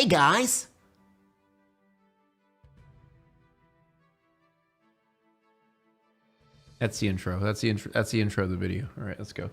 Hey guys. That's the intro. That's the intro of the video. All right, let's go.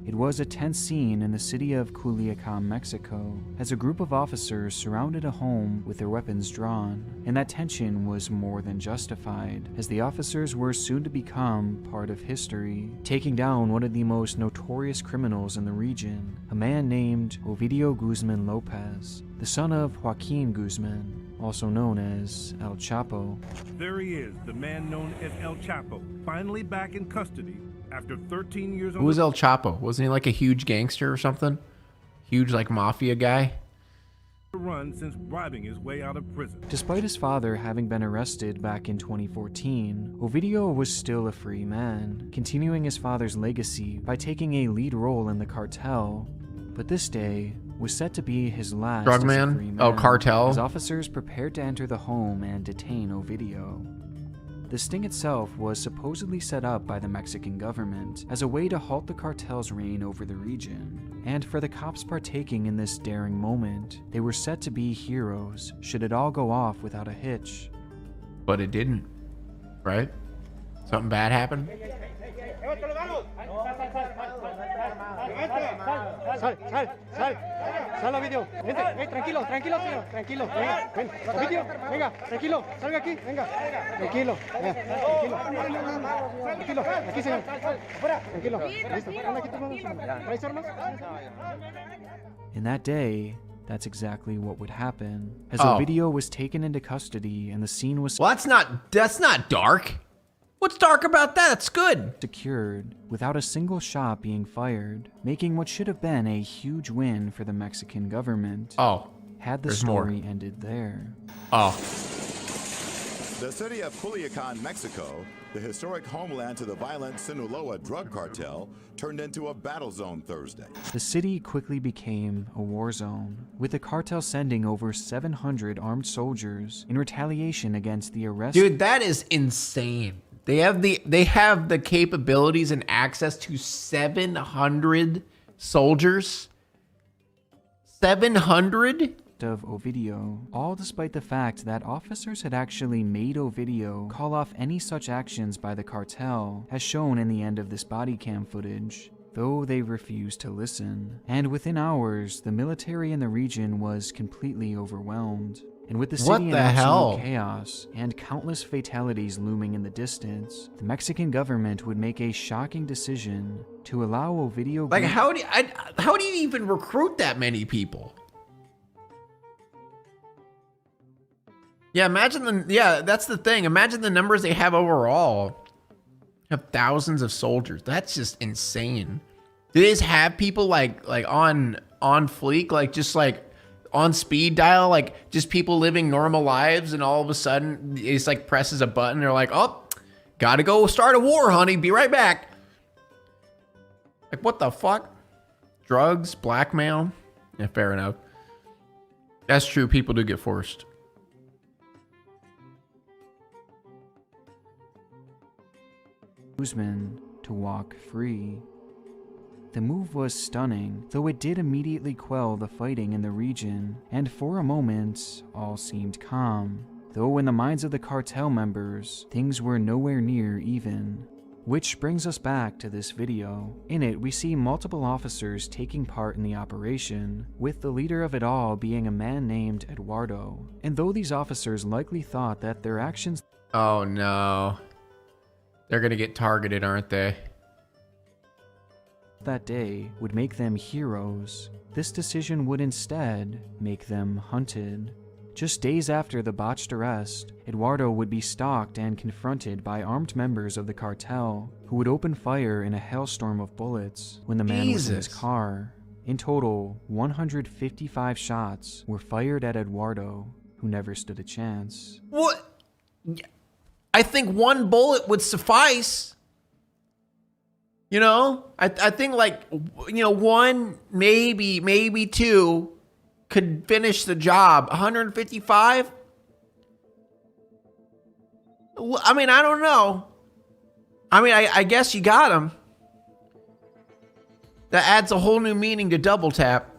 It was a tense scene in the city of Culiacan, Mexico, as a group of officers surrounded a home with their weapons drawn, and that tension was more than justified, as the officers were soon to become part of history, taking down one of the most notorious criminals in the region, a man named Ovidio Guzman Lopez, the son of Joaquin Guzman, also known as El Chapo. There he is, the man known as El Chapo, finally back in custody. After 13 years Who was El Chapo? Wasn't he like a huge gangster or something? Huge like mafia guy? Run since bribing his way out of prison. Despite his father having been arrested back in 2014, Ovidio was still a free man, continuing his father's legacy by taking a lead role in the cartel. But this day was set to be his last as a free man. Oh, cartel. As officers prepared to enter the home and detain Ovidio. The sting itself was supposedly set up by the Mexican government as a way to halt the cartel's reign over the region. And for the cops partaking in this daring moment, they were set to be heroes should it all go off without a hitch. But it didn't, right? Something bad happened? Sal, Ovidio. Vente, tranquilo, señor. Tranquilo. Ven. Ovidio, venga, tranquilo. Salga aquí, venga. Tranquilo. Tranquilo. Aquí, señor. Tranquilo. Listo. Anda aquí tus manos. ¿Traes armas? In that day, that's exactly what would happen, as Ovidio was taken into custody and the scene was Well, that's not dark. What's dark about that? That's good. secured without a single shot being fired, making what should have been a huge win for the Mexican government. Had the there's story more. ended there. The city of Culiacan, Mexico, the historic homeland to the violent Sinaloa drug cartel, turned into a battle zone Thursday. The city quickly became a war zone, with the cartel sending over 700 armed soldiers in retaliation against the arrest. Dude, that is insane. They have the capabilities and access to 700 soldiers. 700? Of Ovidio, all despite the fact that officers had actually made Ovidio call off any such actions by the cartel, as shown in the end of this body cam footage, though they refused to listen. And within hours, the military in the region was completely overwhelmed. And with the city in absolute chaos and countless fatalities looming in the distance, the Mexican government would make a shocking decision to allow Ovidio. Like, how do you even recruit that many people? Yeah, that's the thing. Imagine the numbers they have overall. Have thousands of soldiers. That's just insane. Do they just have people like on fleek, like just like on speed dial, like just people living normal lives, and all of a sudden it's like presses a button. They're like, oh, gotta go start a war, honey. Be right back. Like, what the fuck? Drugs, blackmail. Yeah, fair enough. That's true. People do get forced. Guzman to walk free. The move was stunning, though it did immediately quell the fighting in the region, and for a moment, all seemed calm. Though in the minds of the cartel members, things were nowhere near even. Which brings us back to this video. In it, we see multiple officers taking part in the operation, with the leader of it all being a man named Eduardo. And though these officers likely thought that their actions— Oh no. They're gonna get targeted, aren't they? that day would make them heroes, this decision would instead make them hunted. Just days after the botched arrest, Eduardo would be stalked and confronted by armed members of the cartel, who would open fire in a hailstorm of bullets when the man was in his car. In total, 155 shots were fired at Eduardo, who never stood a chance. What? I think one bullet would suffice. You know, I think like, you know, one, maybe two could finish the job. 155? I mean, I don't know. I mean, I guess you got him. That adds a whole new meaning to double tap.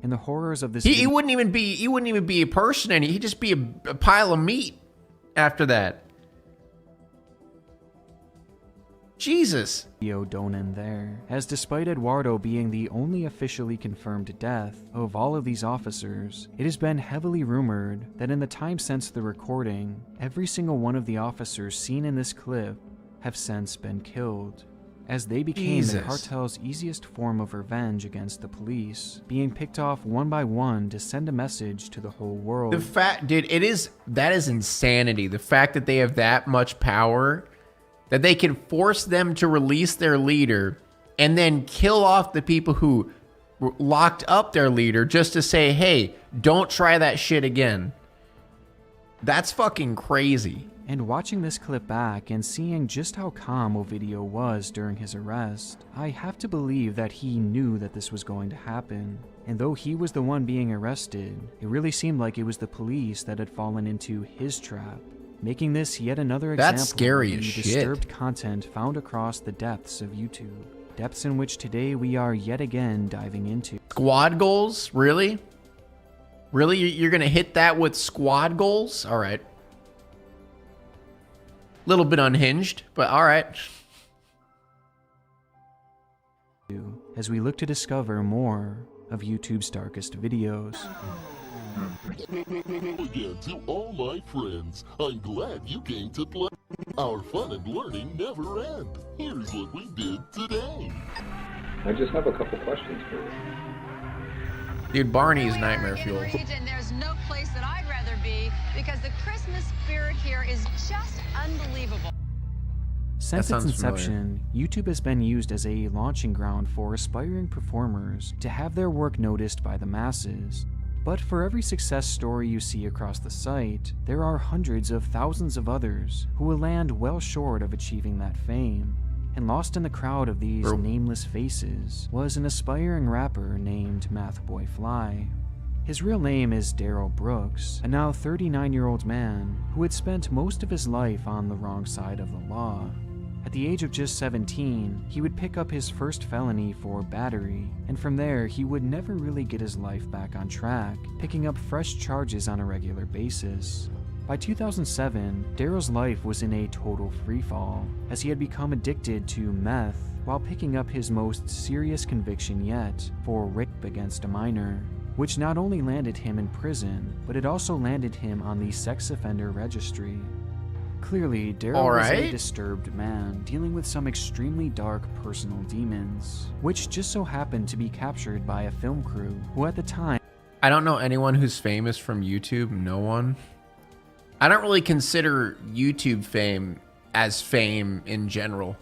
And the horrors of this He wouldn't even be a person anymore. He'd just be a pile of meat after that. Jesus. video don't end there, as despite Eduardo being the only officially confirmed death of all of these officers, it has been heavily rumored that in the time since the recording, every single one of the officers seen in this clip have since been killed, as they became the cartel's easiest form of revenge against the police, being picked off one by one to send a message to the whole world. The fact, dude, that is insanity. The fact that they have that much power, that they can force them to release their leader and then kill off the people who locked up their leader just to say, hey, don't try that shit again. That's fucking crazy. And watching this clip back and seeing just how calm Ovidio was during his arrest, I have to believe that he knew that this was going to happen. And though he was the one being arrested, it really seemed like it was the police that had fallen into his trap, making this yet another example That's scary of as the shit. disturbed content found across the depths of YouTube. Depths in which today we are yet again diving into. Squad goals? Really? Really? You're going to hit that with squad goals? All right. Little bit unhinged, but all right. As we look to discover more of YouTube's darkest videos. Again to all my friends, I'm glad you came to play. Our fun and learning never end. Here's what we did today. I just have a couple questions for you. Dude, Barney's nightmare fuel. And there's no place that I'd rather be because the Christmas spirit here is just unbelievable. Since its inception, YouTube has been used as a launching ground for aspiring performers to have their work noticed by the masses. But for every success story you see across the site, there are hundreds of thousands of others who will land well short of achieving that fame. And lost in the crowd of these nameless faces was an aspiring rapper named Mathboy Fly. His real name is Daryl Brooks, a now 39-year-old man who had spent most of his life on the wrong side of the law. At the age of just 17, he would pick up his first felony for battery, and from there he would never really get his life back on track, picking up fresh charges on a regular basis. By 2007, Daryl's life was in a total freefall, as he had become addicted to meth while picking up his most serious conviction yet for rape against a minor, which not only landed him in prison, but it also landed him on the sex offender registry. Clearly, Daryl was a disturbed man dealing with some extremely dark personal demons, which just so happened to be captured by a film crew who at the time... I don't know anyone who's famous from YouTube, no one. I don't really consider YouTube fame as fame in general.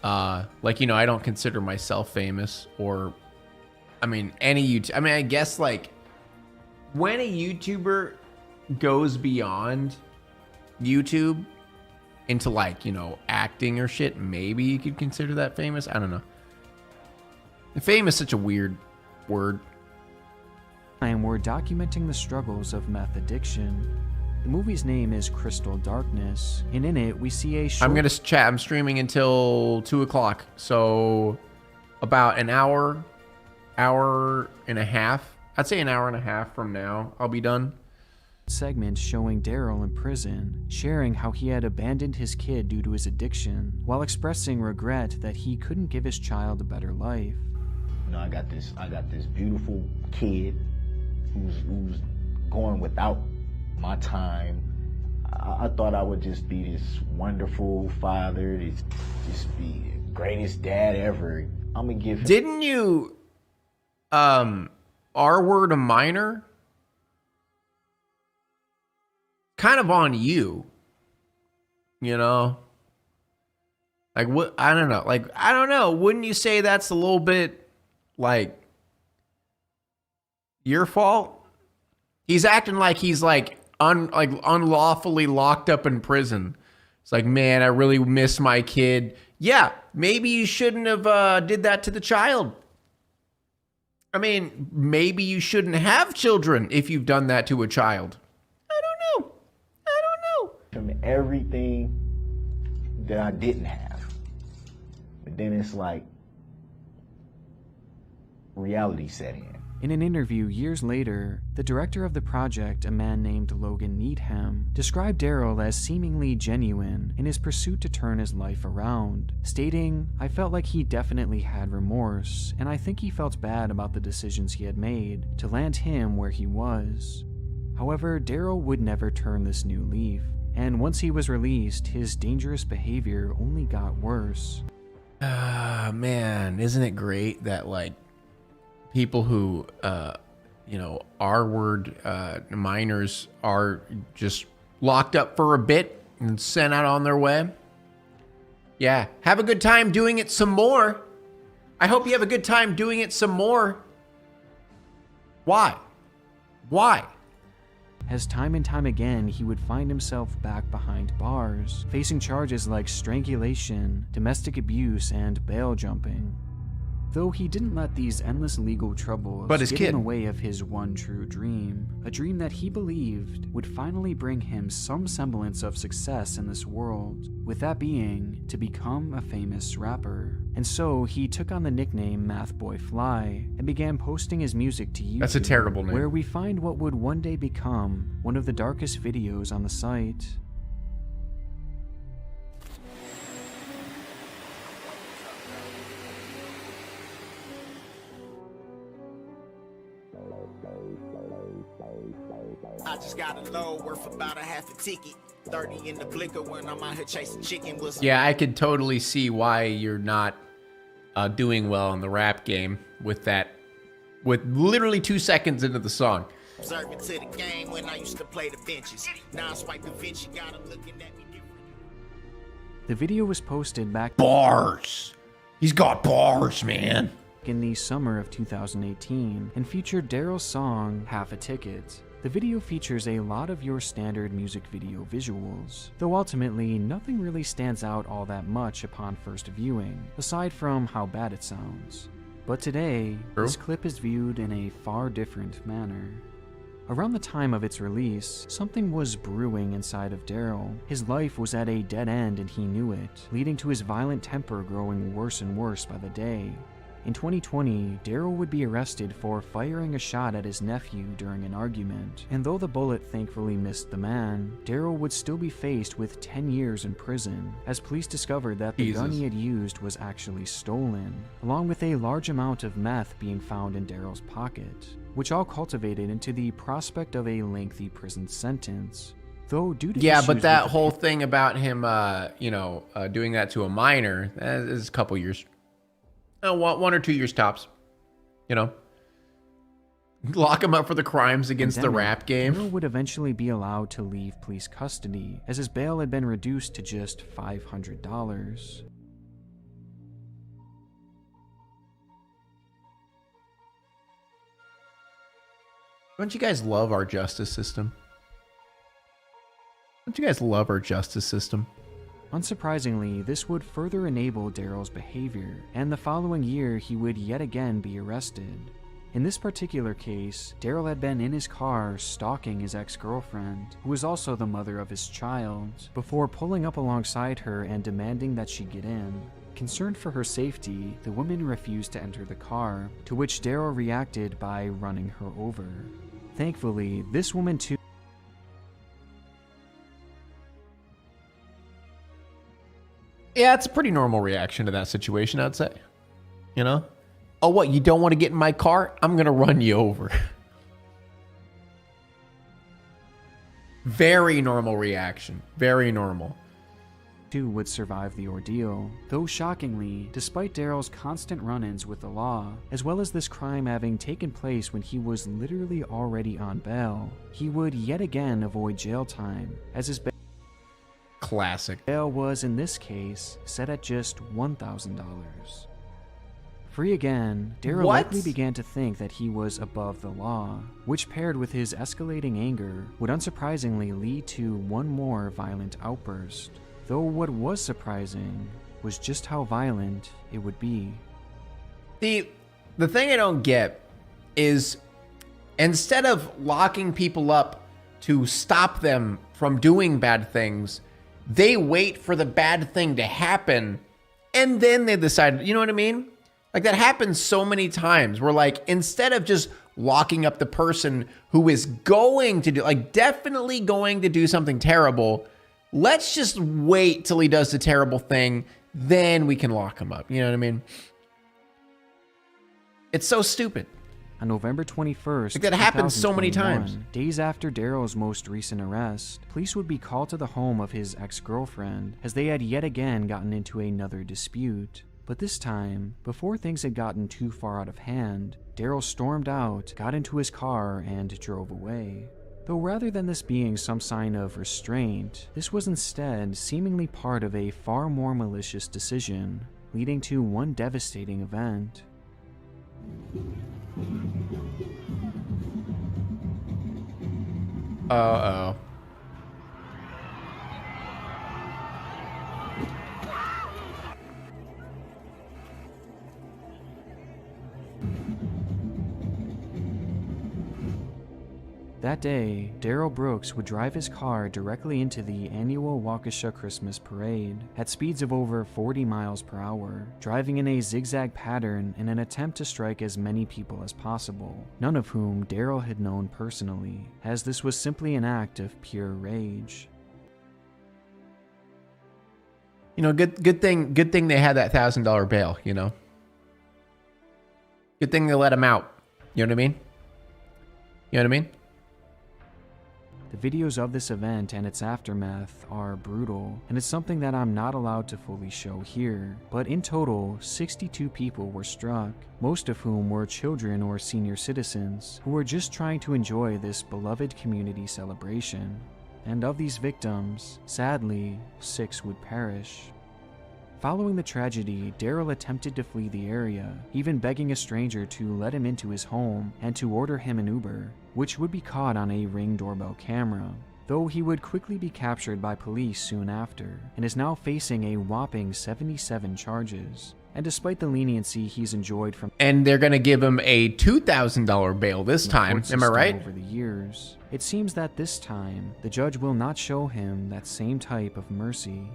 Like, you know, I don't consider myself famous or, I mean, any YouTube. I mean, I guess like when a YouTuber goes beyond YouTube into like, you know, acting or shit, maybe you could consider that famous. I don't know. Fame is such a weird word. We're documenting the struggles of meth addiction. The movie's name is Crystal Darkness, and in it we see a short... I'm gonna chat. I'm streaming until 2 o'clock, so about an hour and a half. I'd say an hour and a half from now, I'll be done. Segment showing Daryl in prison, sharing how he had abandoned his kid due to his addiction, while expressing regret that he couldn't give his child a better life. You know, I got this beautiful kid who's going without my time. I thought I would just be this wonderful father, just be the greatest dad ever. I'm gonna give him... Didn't you R-word a minor? Kind of on you. You know? Like what, I don't know. Like I don't know, wouldn't you say that's a little bit like your fault? He's acting like he's like unlawfully locked up in prison. It's like, man, I really miss my kid. Yeah, maybe you shouldn't have did that to the child. I mean, maybe you shouldn't have children if you've done that to a child. I don't know. From everything that I didn't have. But then it's like reality set in. In an interview years later, the director of the project, a man named Logan Needham, described Daryl as seemingly genuine in his pursuit to turn his life around, stating, "I felt like he definitely had remorse, and I think he felt bad about the decisions he had made to land him where he was." However, Daryl would never turn this new leaf, and once he was released, his dangerous behavior only got worse. Man, isn't it great that, like, people who, R-word minors are just locked up for a bit and sent out on their way? Yeah, have a good time doing it some more. I hope you have a good time doing it some more. Why? Why? As time and time again, he would find himself back behind bars, facing charges like strangulation, domestic abuse, and bail jumping. Though he didn't let these endless legal troubles get in the way of his one true dream, a dream that he believed would finally bring him some semblance of success in this world, with that being to become a famous rapper. And so he took on the nickname Math Boy Fly and began posting his music to YouTube. That's a terrible name. Where we find what would one day become one of the darkest videos on the site. I just got a load worth about a half a ticket. 30 in the blicker when I'm out here chasing chicken. Yeah, I could totally see why you're not doing well in the rap game with that, with literally 2 seconds into the song. Observing to the game when I used to play the benches. Now I swipe the Vinci, got him looking at me different. The video was posted back bars. He's got bars, man. In the summer of 2018 and featured Daryl's song Half a Ticket. The video features a lot of your standard music video visuals, though ultimately nothing really stands out all that much upon first viewing, aside from how bad it sounds. But today, this clip is viewed in a far different manner. Around the time of its release, something was brewing inside of Daryl. His life was at a dead end and he knew it, leading to his violent temper growing worse and worse by the day. In 2020, Daryl would be arrested for firing a shot at his nephew during an argument, and though the bullet thankfully missed the man, Daryl would still be faced with 10 years in prison, as police discovered that the gun he had used was actually stolen, along with a large amount of meth being found in Daryl's pocket, which all cultivated into the prospect of a lengthy prison sentence. Though due to but that whole thing about him, doing that to a minor, that is a couple years. 1 or 2 years tops, lock him up for the crimes against the rap game. Daryl would eventually be allowed to leave police custody, as his bail had been reduced to just $500. Don't you guys love our justice system? Don't you guys love our justice system? Unsurprisingly, this would further enable Daryl's behavior, and the following year he would yet again be arrested. In this particular case, Daryl had been in his car stalking his ex-girlfriend, who was also the mother of his child, before pulling up alongside her and demanding that she get in. Concerned for her safety, the woman refused to enter the car, to which Daryl reacted by running her over. Thankfully, this woman too Yeah, it's a pretty normal reaction to that situation, I'd say. Oh, what, you don't want to get in my car? I'm going to run you over. Very normal reaction. Very normal. too would survive the ordeal, though shockingly, despite Daryl's constant run-ins with the law, as well as this crime having taken place when he was literally already on bail, he would yet again avoid jail time, as his classic bail was in this case set at just $1,000. Free again, Daryl likely began to think that he was above the law, which paired with his escalating anger would unsurprisingly lead to one more violent outburst. Though what was surprising was just how violent it would be. The thing I don't get is, instead of locking people up to stop them from doing bad things, They wait for the bad thing to happen and then they decide, you know what I mean? Like that happens so many times where like, instead of just locking up the person who is going to do, like definitely going to do something terrible, let's just wait till he does the terrible thing. Then we can lock him up. You know what I mean? It's so stupid. On November 21st, like that happens so many times. Days after Daryl's most recent arrest, police would be called to the home of his ex-girlfriend as they had yet again gotten into another dispute. But this time, before things had gotten too far out of hand, Daryl stormed out, got into his car, and drove away. Though rather than this being some sign of restraint, this was instead seemingly part of a far more malicious decision, leading to one devastating event. Uh-oh. That day, Daryl Brooks would drive his car directly into the annual Waukesha Christmas Parade at speeds of over 40 miles per hour, driving in a zigzag pattern in an attempt to strike as many people as possible, none of whom Daryl had known personally, as this was simply an act of pure rage. You know, good thing they had that $1,000 bail, you know? Good thing they let him out. You know what I mean? You know what I mean? The videos of this event and its aftermath are brutal, and it's something that I'm not allowed to fully show here, but in total, 62 people were struck, most of whom were children or senior citizens who were just trying to enjoy this beloved community celebration. And of these victims, sadly, 6 would perish. Following the tragedy, Daryl attempted to flee the area, even begging a stranger to let him into his home and to order him an Uber, which would be caught on a Ring doorbell camera, though he would quickly be captured by police soon after, and is now facing a whopping 77 charges. And despite the leniency he's enjoyed from— And they're gonna give him a $2,000 bail this time, am I right? Over the years, it seems that this time, the judge will not show him that same type of mercy.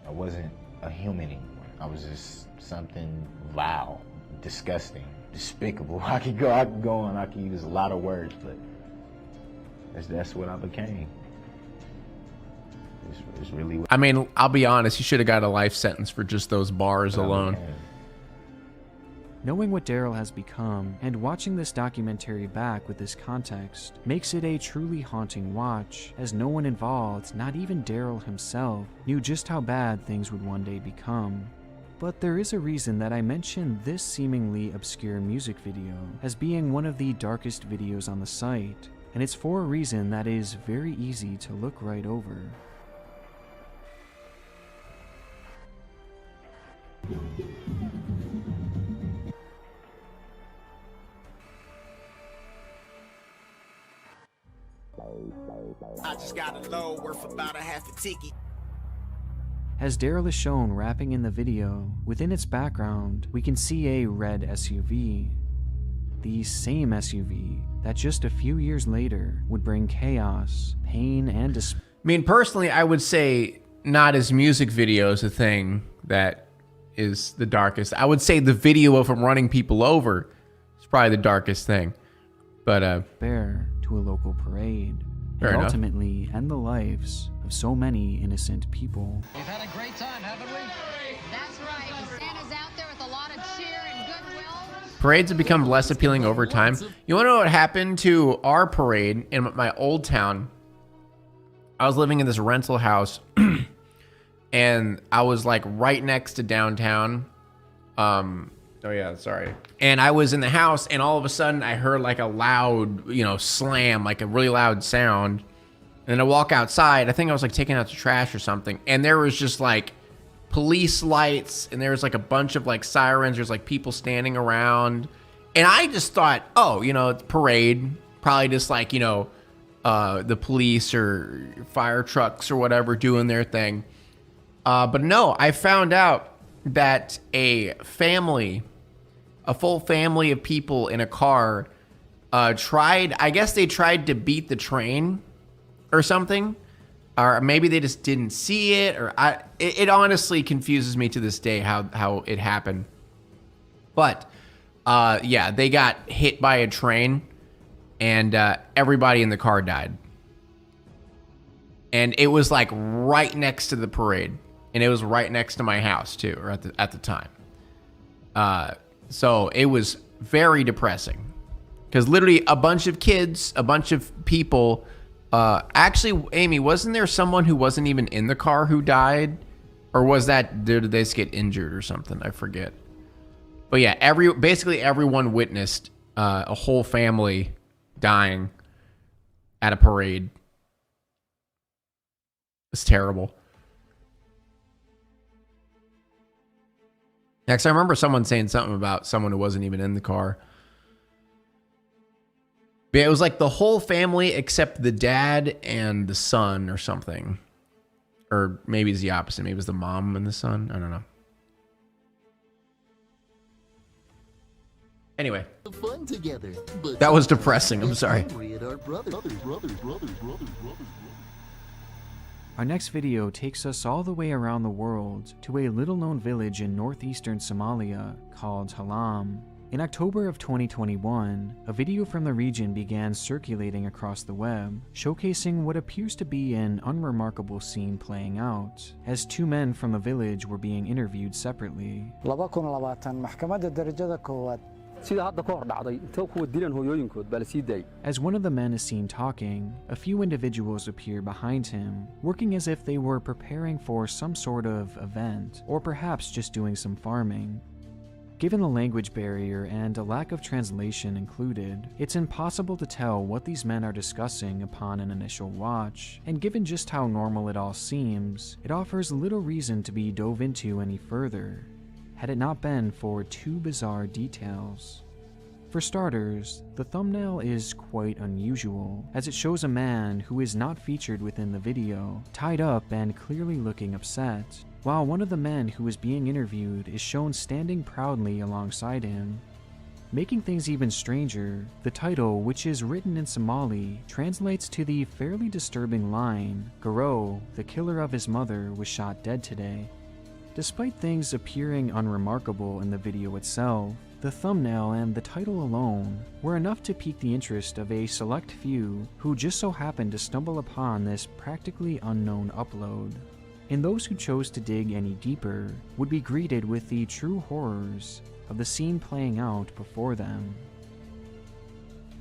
I wasn't a human anymore. I was just something vile, disgusting, despicable. I could go on, I could use a lot of words, but that's what I became. It's really— I mean, I'll be honest, you should have got a life sentence for just those bars alone. Knowing what Daryl has become, and watching this documentary back with this context, makes it a truly haunting watch, as no one involved, not even Daryl himself, knew just how bad things would one day become. But there is a reason that I mentioned this seemingly obscure music video as being one of the darkest videos on the site, and it's for a reason that is very easy to look right over. I just got a load worth about a half a ticket. As Daryl is shown rapping in the video, within its background, we can see a red SUV. The same SUV that just a few years later would bring chaos, pain, and despair. I mean, personally, I would say not his music video is a thing that is the darkest. I would say the video of him running people over is probably the darkest thing. But bear to a local parade, and ultimately end the lives of so many innocent people. We've had a great time, haven't we? That's right. Santa's out there with a lot of cheer and goodwill. parades have become less appealing over time. You want to know what happened to our parade in my old town? I was living in this rental house and I was like right next to downtown. Oh yeah, sorry. And I was in the house and all of a sudden I heard like a loud, slam, like a really loud sound. And then I walk outside. I think I was like taking out the trash or something. And there was just like police lights and there was like a bunch of like sirens. There's like people standing around. And I just thought, oh, it's parade. Probably just like, the police or fire trucks or whatever doing their thing. But no, I found out that a full family of people in a car I guess they tried to beat the train or something. or maybe they just didn't see it, or it honestly confuses me to this day how it happened. But yeah, they got hit by a train, and everybody in the car died. And it was like right next to the parade, and it was right next to my house too, or at the time. So it was very depressing, because literally a bunch of kids, a bunch of people. Actually, Amy, wasn't there someone who wasn't even in the car who died, or was that did they just get injured or something? I forget. But yeah, basically everyone witnessed a whole family dying at a parade. It's terrible. Next, I remember someone saying something about someone who wasn't even in the car. But yeah, it was like the whole family except the dad and the son or something. Or maybe it's the opposite. Maybe it was the mom and the son. I don't know. Anyway. Fun together, but that was depressing. I'm sorry. Our next video takes us all the way around the world to a little-known village in northeastern Somalia called Halam. In October of 2021, a video from the region began circulating across the web, showcasing what appears to be an unremarkable scene playing out, as two men from the village were being interviewed separately. As one of the men is seen talking, a few individuals appear behind him, working as if they were preparing for some sort of event, or perhaps just doing some farming. Given the language barrier and a lack of translation included, it's impossible to tell what these men are discussing upon an initial watch, and given just how normal it all seems, it offers little reason to be dove into any further, had it not been for two bizarre details. For starters, the thumbnail is quite unusual, as it shows a man who is not featured within the video, tied up and clearly looking upset, while one of the men who is being interviewed is shown standing proudly alongside him. Making things even stranger, the title, which is written in Somali, translates to the fairly disturbing line, "Garo, the killer of his mother, was shot dead today." Despite things appearing unremarkable in the video itself, the thumbnail and the title alone were enough to pique the interest of a select few who just so happened to stumble upon this practically unknown upload. And those who chose to dig any deeper would be greeted with the true horrors of the scene playing out before them.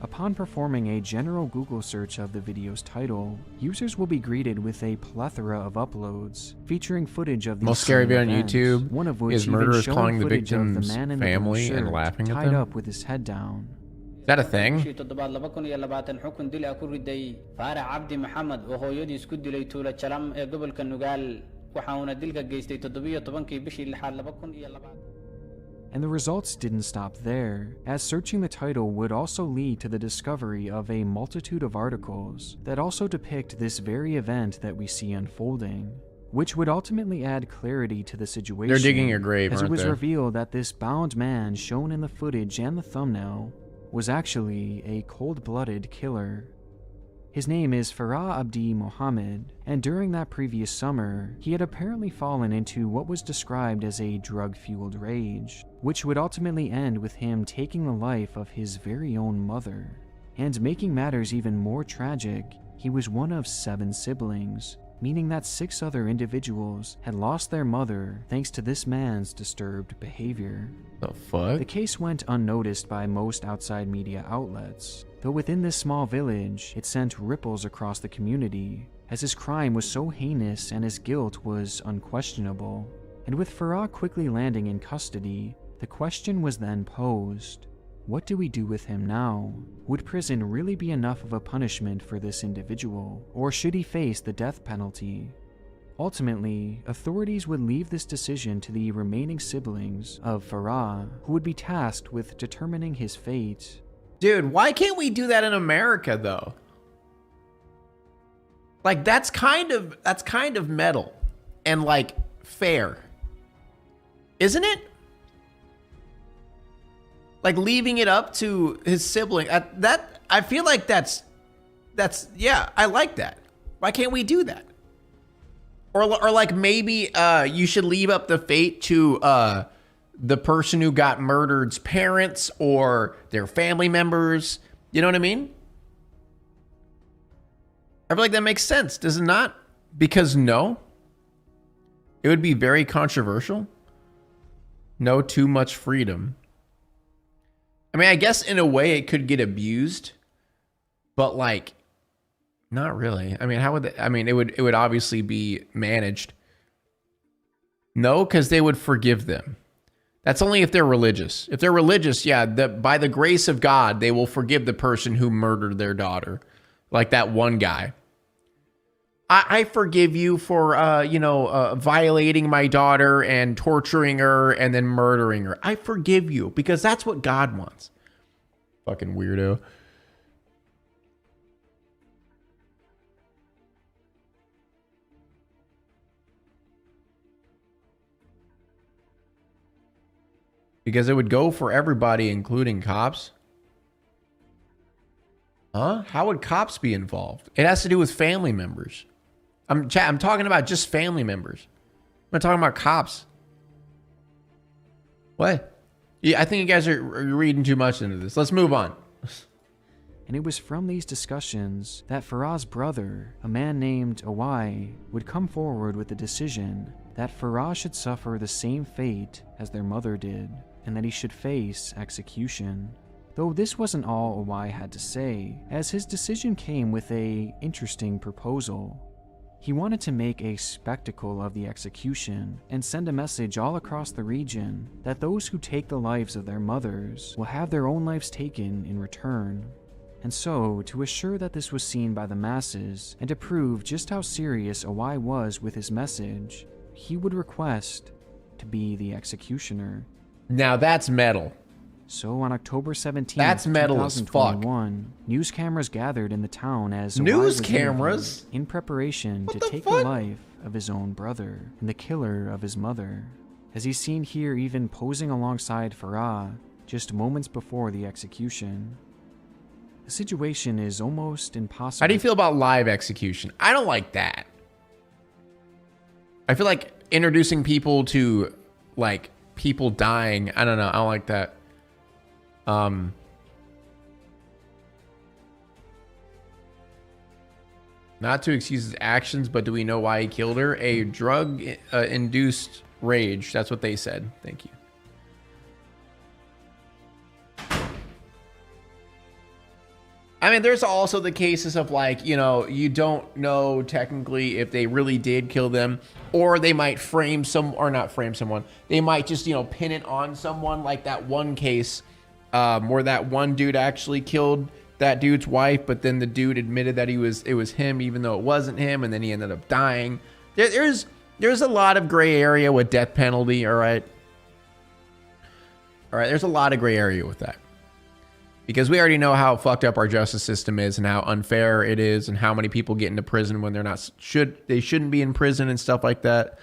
Upon performing a general Google search of the video's title, users will be greeted with a plethora of uploads featuring footage of the most scary video on events, YouTube one of which is murderers even calling the footage of victim's man in the family blue and shirt laughing at tied them. up with his head down. Is that a thing? And the results didn't stop there, as searching the title would also lead to the discovery of a multitude of articles that also depict this very event that we see unfolding, which would ultimately add clarity to the situation. They're digging a grave, as it aren't was they? revealed that this bound man shown in the footage and the thumbnail was actually a cold-blooded killer. His name is Farah Abdi Mohammed, and during that previous summer, he had apparently fallen into what was described as a drug-fueled rage, which would ultimately end with him taking the life of his very own mother. And making matters even more tragic, he was one of 7 siblings, meaning that 6 other individuals had lost their mother thanks to this man's disturbed behavior. The fuck? The case went unnoticed by most outside media outlets, though within this small village, it sent ripples across the community, as his crime was so heinous and his guilt was unquestionable. And with Farah quickly landing in custody, the question was then posed: what do we do with him now? Would prison really be enough of a punishment for this individual, or should he face the death penalty? Ultimately, authorities would leave this decision to the remaining siblings of Farah, who would be tasked with determining his fate. Dude, why can't we do that in America though? Like that's kind of metal and like fair. Isn't it? Like leaving it up to his sibling. I feel like that's yeah, I like that. Why can't we do that? Or like maybe you should leave up the fate to the person who got murdered's parents or their family members. You know what I mean? I feel like that makes sense, does it not? Because no, it would be very controversial. No, too much freedom. I mean, I guess in a way it could get abused, but like, not really. I mean, how would I mean, it would obviously be managed. No, because they would forgive them. That's only if they're religious. If they're religious, yeah, by the grace of God, they will forgive the person who murdered their daughter. Like that one guy. I forgive you for, violating my daughter and torturing her and then murdering her. I forgive you because that's what God wants. Fucking weirdo. Because it would go for everybody, including cops. Huh? How would cops be involved? It has to do with family members. I'm talking about just family members. I'm not talking about cops. What? Yeah, I think you guys are reading too much into this. Let's move on. And it was from these discussions that Farah's brother, a man named Awai, would come forward with the decision that Farah should suffer the same fate as their mother did, and that he should face execution. Though this wasn't all Awai had to say, as his decision came with an interesting proposal. He wanted to make a spectacle of the execution and send a message all across the region that those who take the lives of their mothers will have their own lives taken in return. And so, to assure that this was seen by the masses and to prove just how serious Awai was with his message, he would request to be the executioner. Now that's metal. So on October 17th, that's metal as fuck. News cameras gathered in the town as news cameras in preparation to take the life of his own brother and the killer of his mother, as he's seen here even posing alongside Farah just moments before the execution. The situation is almost impossible. How do you feel about live execution? I don't like that. I feel like introducing people to like people dying. I don't know. I don't like that. Not to excuse his actions, but do we know why he killed her? A drug induced rage. That's what they said. Thank you. I mean, there's also the cases of like, you know, you don't know technically if they really did kill them, or they might frame some, or not frame someone. They might just, you know, pin it on someone, like that one case where that one dude actually killed that dude's wife, but then the dude admitted that it was him, even though it wasn't him, and then he ended up dying. There's a lot of gray area with death penalty. All right, there's a lot of gray area with that. Because we already know how fucked up our justice system is and how unfair it is and how many people get into prison when they're not shouldn't be in prison and stuff like that.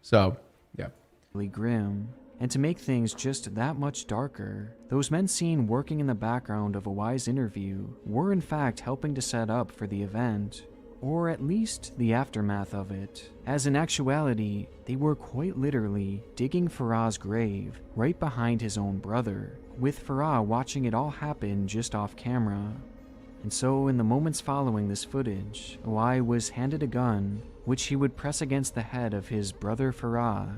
So, yeah. Really grim. And to make things just that much darker, those men seen working in the background of Awai's interview were in fact helping to set up for the event, or at least the aftermath of it, as in actuality, they were quite literally digging Farah's grave right behind his own brother, with Farah watching it all happen just off camera. And so in the moments following this footage, Awai was handed a gun, which he would press against the head of his brother Farah,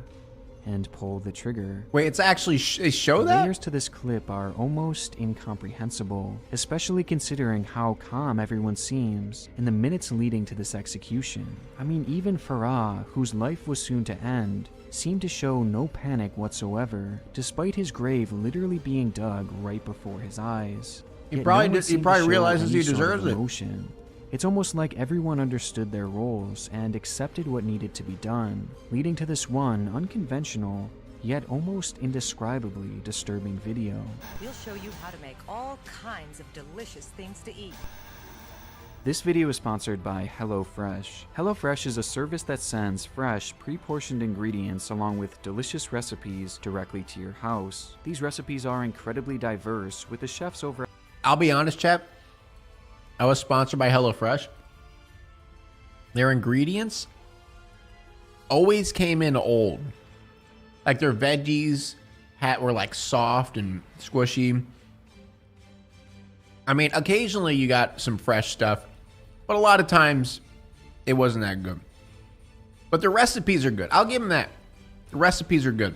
and pull the trigger. Wait, it's actually they show the that? layers to this clip are almost incomprehensible, especially considering how calm everyone seems in the minutes leading to this execution. I mean, even Farah, whose life was soon to end, seemed to show no panic whatsoever, despite his grave literally being dug right before his eyes. He probably realizes he deserves it. It's almost like everyone understood their roles and accepted what needed to be done, leading to this one unconventional, yet almost indescribably disturbing video. We'll show you how to make all kinds of delicious things to eat. This video is sponsored by HelloFresh. HelloFresh is a service that sends fresh, pre-portioned ingredients along with delicious recipes directly to your house. These recipes are incredibly diverse, with the chefs over... I'll be honest, chap. I was sponsored by HelloFresh. Their ingredients always came in old. Like their veggies were like soft and squishy. I mean, occasionally you got some fresh stuff, but a lot of times it wasn't that good. But the recipes are good. I'll give them that. The recipes are good.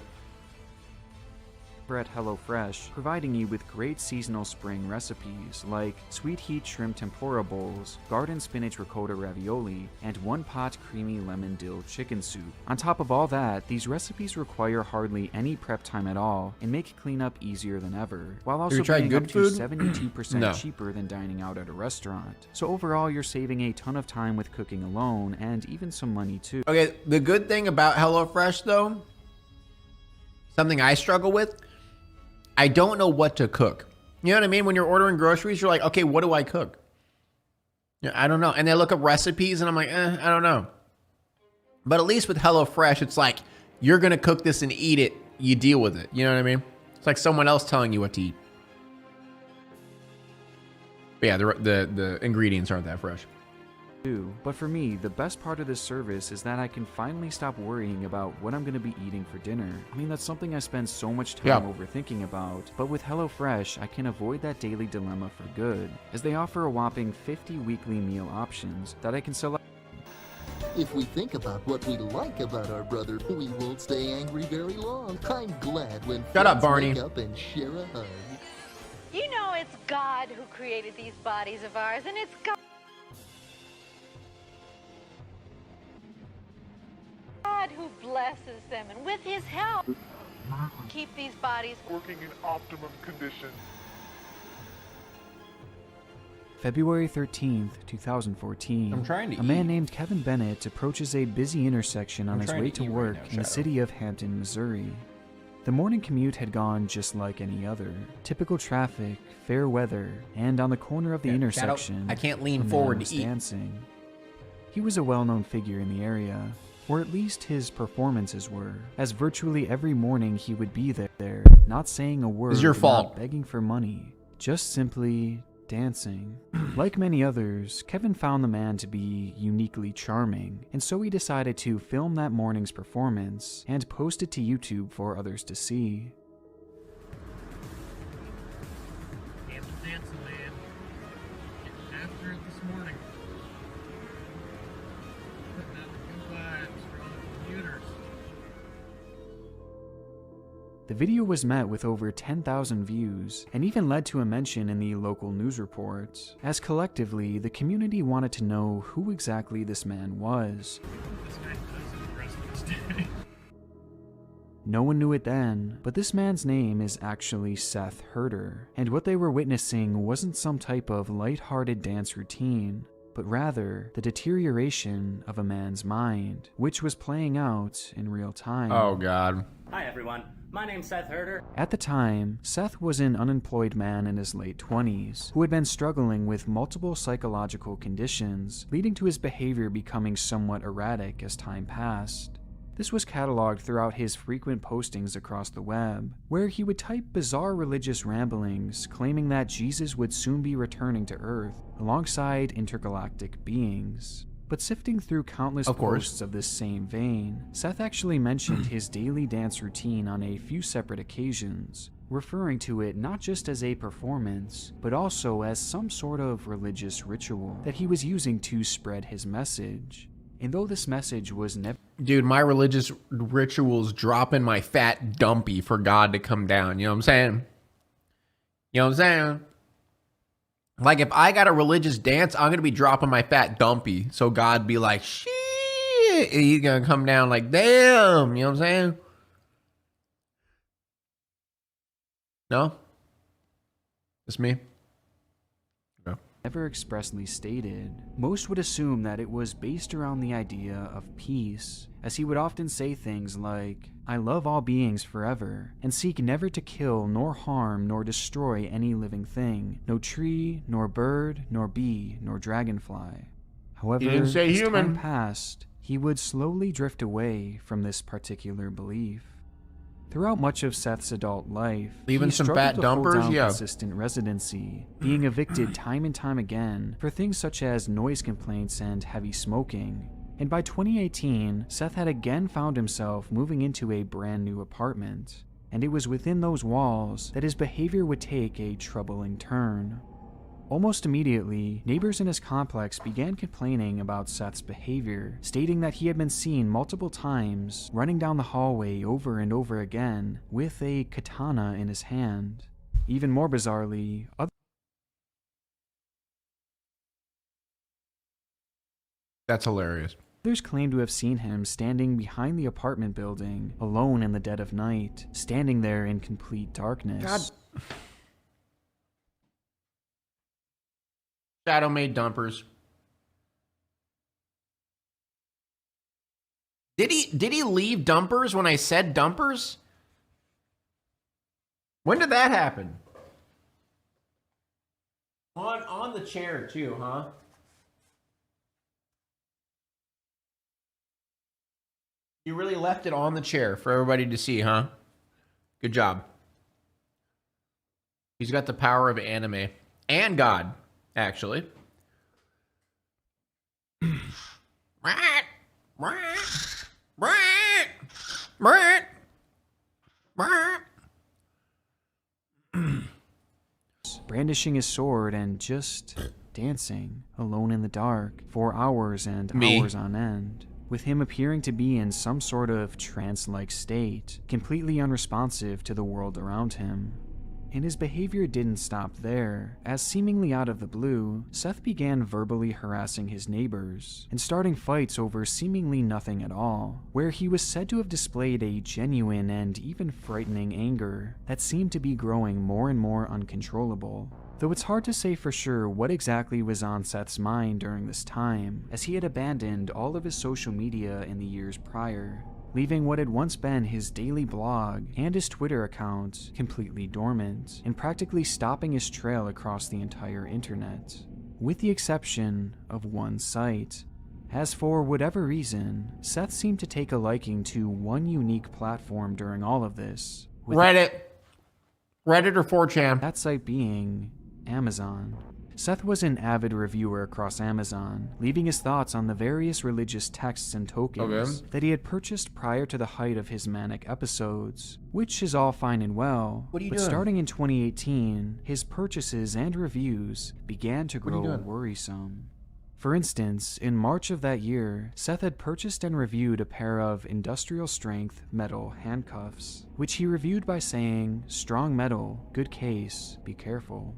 At HelloFresh, providing you with great seasonal spring recipes like sweet heat shrimp tempura bowls, garden spinach ricotta ravioli, and one-pot creamy lemon dill chicken soup. On top of all that, these recipes require hardly any prep time at all and make cleanup easier than ever, while also being up to 72% cheaper than dining out at a restaurant. So overall, you're saving a ton of time with cooking alone and even some money too. Okay, the good thing about HelloFresh though, something I struggle with, I don't know what to cook. You know what I mean? When you're ordering groceries, you're like, okay, what do I cook? Yeah, I don't know. And they look up recipes and I'm like, I don't know. But at least with HelloFresh, it's like, you're going to cook this and eat it. You deal with it. You know what I mean? It's like someone else telling you what to eat. But yeah, the ingredients aren't that fresh. But for me, the best part of this service is that I can finally stop worrying about what I'm going to be eating for dinner. I mean, that's something I spend so much time overthinking about, but with HelloFresh, I can avoid that daily dilemma for good, as they offer a whopping 50 weekly meal options that I can select. If we think about what we like about our brother, we won't stay angry very long. I'm glad when friends wake up and share a hug. You know it's God who created these bodies of ours, and it's God who blesses them, and with his help, keep these bodies working in optimum condition. February 13th, 2014. I'm trying to A man named Kevin Bennett approaches a busy intersection on his way to work in the city of Hampton, Missouri. The morning commute had gone just like any other. Typical traffic, fair weather, and on the corner of the intersection, I can't lean forward to eat. Dancing. He was a well-known figure in the area, or at least his performances were, as virtually every morning he would be there, not saying a word, it's your fault, not begging for money, just simply dancing. Like many others, Kevin found the man to be uniquely charming, and so he decided to film that morning's performance and post it to YouTube for others to see. Dancing, man. Getting after it this morning. Putting out the good vibes for all the commuters. The video was met with over 10,000 views, and even led to a mention in the local news reports, as collectively, the community wanted to know who exactly this man was. This guy does the rest of his day. No one knew it then, but this man's name is actually Seth Herder, and what they were witnessing wasn't some type of light-hearted dance routine, but rather the deterioration of a man's mind, which was playing out in real time. Oh God. Hi everyone, my name's Seth Herder. At the time, Seth was an unemployed man in his late 20s, who had been struggling with multiple psychological conditions, leading to his behavior becoming somewhat erratic as time passed. This was cataloged throughout his frequent postings across the web, where he would type bizarre religious ramblings claiming that Jesus would soon be returning to Earth alongside intergalactic beings. But sifting through countless posts of this same vein, Seth actually mentioned his daily dance routine on a few separate occasions, referring to it not just as a performance, but also as some sort of religious ritual that he was using to spread his message. And though this message was never— Dude, my religious rituals dropping my fat dumpy for God to come down. You know what I'm saying? You know what I'm saying? Like, if I got a religious dance, I'm going to be dropping my fat dumpy. So God be like, shit. And he's going to come down like, damn. You know what I'm saying? No? It's me? Never expressly stated. Most would assume that it was based around the idea of peace, as he would often say things like, "I love all beings forever, and seek never to kill nor harm nor destroy any living thing, no tree, nor bird, nor bee, nor dragonfly." However, He didn't say as human. time passed, he would slowly drift away from this particular belief. Throughout much of Seth's adult life, Leaving he some struggled fat to hold dumpers? down Yeah. consistent residency, being evicted time and time again for things such as noise complaints and heavy smoking. And by 2018, Seth had again found himself moving into a brand new apartment, and it was within those walls that his behavior would take a troubling turn. Almost immediately, neighbors in his complex began complaining about Seth's behavior, stating that he had been seen multiple times running down the hallway over and over again with a katana in his hand. Even more bizarrely, That's hilarious. others claim to have seen him standing behind the apartment building, alone in the dead of night, standing there in complete darkness. God. Shadow made dumpers. Did he leave dumpers when I said dumpers? When did that happen? On the chair too, huh? You really left it on the chair for everybody to see, huh? Good job. He's got the power of anime and God, actually. Brandishing his sword and just dancing alone in the dark for hours and hours on end, with him appearing to be in some sort of trance-like state, completely unresponsive to the world around him. And his behavior didn't stop there, as seemingly out of the blue, Seth began verbally harassing his neighbors and starting fights over seemingly nothing at all, where he was said to have displayed a genuine and even frightening anger that seemed to be growing more and more uncontrollable. Though it's hard to say for sure what exactly was on Seth's mind during this time, as he had abandoned all of his social media in the years prior, leaving what had once been his daily blog and his Twitter account completely dormant, and practically stopping his trail across the entire internet, with the exception of one site. As for whatever reason, Seth seemed to take a liking to one unique platform during all of this. Reddit or 4chan. That site being Amazon. Seth was an avid reviewer across Amazon, leaving his thoughts on the various religious texts and tokens that he had purchased prior to the height of his manic episodes, which is all fine and well, but starting in 2018, his purchases and reviews began to grow worrisome. For instance, in March of that year, Seth had purchased and reviewed a pair of industrial-strength metal handcuffs, which he reviewed by saying, "Strong metal, good case, be careful."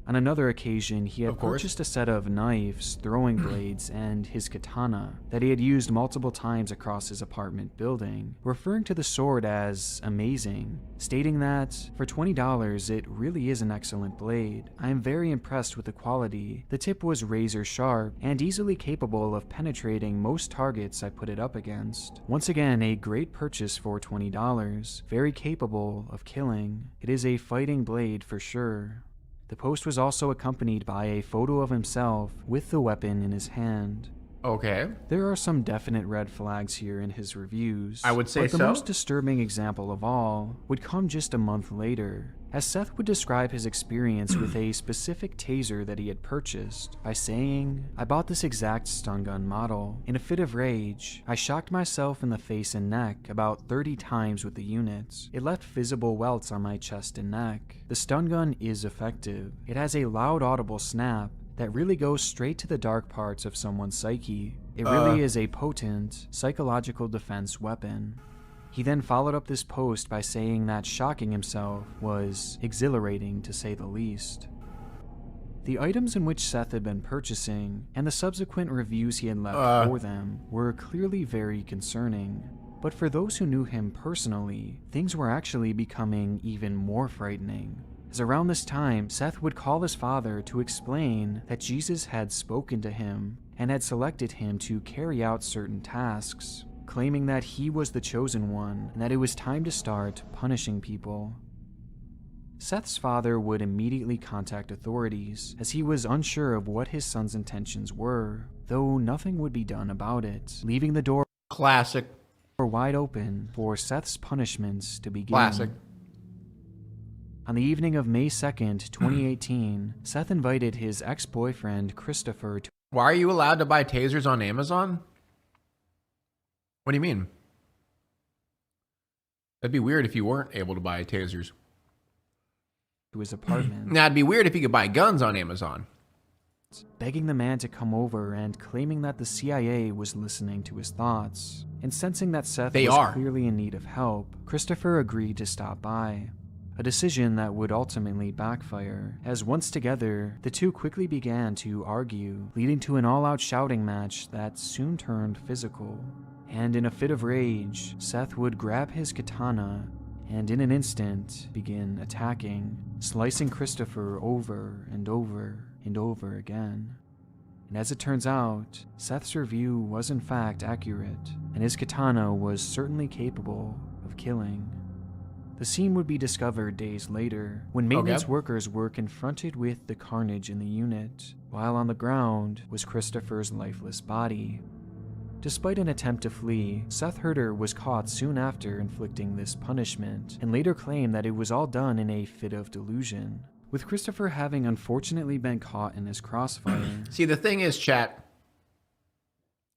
On another occasion, he had purchased a set of knives, throwing blades, and his katana that he had used multiple times across his apartment building, referring to the sword as amazing, stating that, for $20, it really is an excellent blade. I am very impressed with the quality. The tip was razor sharp and easily capable of penetrating most targets I put it up against. Once again, a great purchase for $20, very capable of killing. It is a fighting blade for sure. The post was also accompanied by a photo of himself with the weapon in his hand. Okay. There are some definite red flags here in his reviews. I would say but the so. most disturbing example of all would come just a month later, as Seth would describe his experience with a specific taser that he had purchased by saying, "I bought this exact stun gun model. In a fit of rage, I shocked myself in the face and neck about 30 times with the unit. It left visible welts on my chest and neck. The stun gun is effective. It has a loud audible snap that really goes straight to the dark parts of someone's psyche. It really is a potent psychological defense weapon." He then followed up this post by saying that shocking himself was exhilarating to say the least. The items in which Seth had been purchasing, and the subsequent reviews he had left for them, were clearly very concerning. But for those who knew him personally, things were actually becoming even more frightening. As around this time, Seth would call his father to explain that Jesus had spoken to him and had selected him to carry out certain tasks, claiming that he was the chosen one and that it was time to start punishing people. Seth's father would immediately contact authorities, as he was unsure of what his son's intentions were, though nothing would be done about it, leaving the door wide open for Seth's punishments to begin. On the evening of May 2nd, 2018, Seth invited his ex-boyfriend Christopher to— Why are you allowed to buy tasers on Amazon? What do you mean? That'd be weird if you weren't able to buy tasers. To his apartment. Now, it'd be weird if you could buy guns on Amazon. Begging the man to come over and claiming that the CIA was listening to his thoughts. And sensing that Seth was clearly in need of help, Christopher agreed to stop by. A decision that would ultimately backfire, as once together, the two quickly began to argue, leading to an all-out shouting match that soon turned physical. And in a fit of rage, Seth would grab his katana and in an instant begin attacking, slicing Christopher over and over and over again. And as it turns out, Seth's review was in fact accurate, and his katana was certainly capable of killing. The scene would be discovered days later, when maintenance workers were confronted with the carnage in the unit, while on the ground was Christopher's lifeless body. Despite an attempt to flee, Seth Herder was caught soon after inflicting this punishment, and later claimed that it was all done in a fit of delusion, with Christopher having unfortunately been caught in his crossfire. See, the thing is, chat,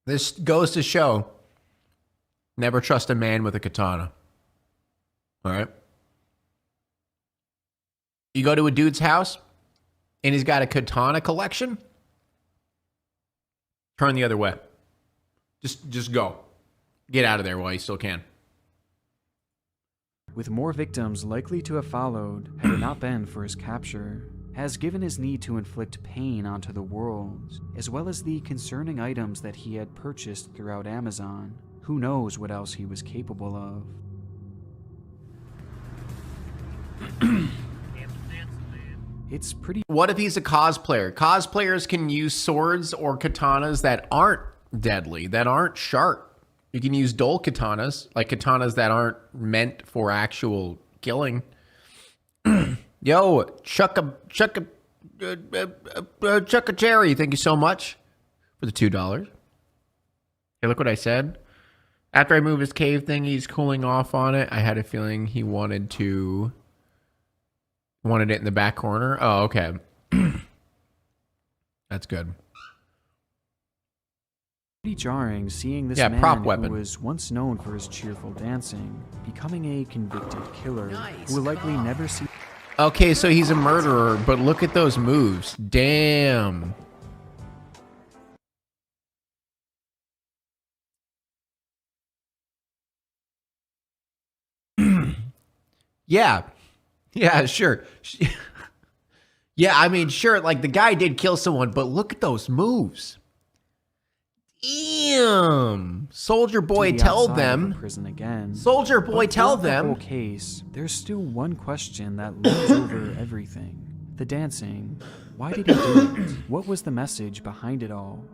this goes to show, never trust a man with a katana. All right? You go to a dude's house, and he's got a katana collection, turn the other way. Just go. Get out of there while you still can. With more victims likely to have followed had it not been for his capture, has given his need to inflict pain onto the world, as well as the concerning items that he had purchased throughout Amazon. Who knows what else he was capable of. It's pretty... What if he's a cosplayer? Cosplayers can use swords or katanas that aren't deadly, that aren't sharp. You can use dull katanas, like katanas that aren't meant for actual killing. Yo, Chuck a Cherry, thank you so much for the $2. Hey, look what I said. After I move his cave thing, he's cooling off on it. I had a feeling he wanted it in the back corner. Oh, okay. That's good. Pretty jarring seeing this man who was once known for his cheerful dancing, becoming a convicted killer who will likely never see... Okay, so he's a murderer, but look at those moves. Damn. Yeah. Yeah, sure. Yeah, I mean, sure, like the guy did kill someone, but look at those moves. Damn. Soldier Boy, tell them. Prison again. Soldier Boy, tell them. The whole case, there's still one question that looms over everything. The dancing. Why did he do it? What was the message behind it all?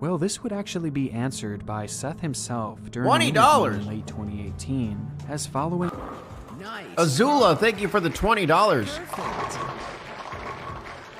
Well, this would actually be answered by Seth himself during an interview in late 2018, as following... Nice. Azula, thank you for the $20. Perfect.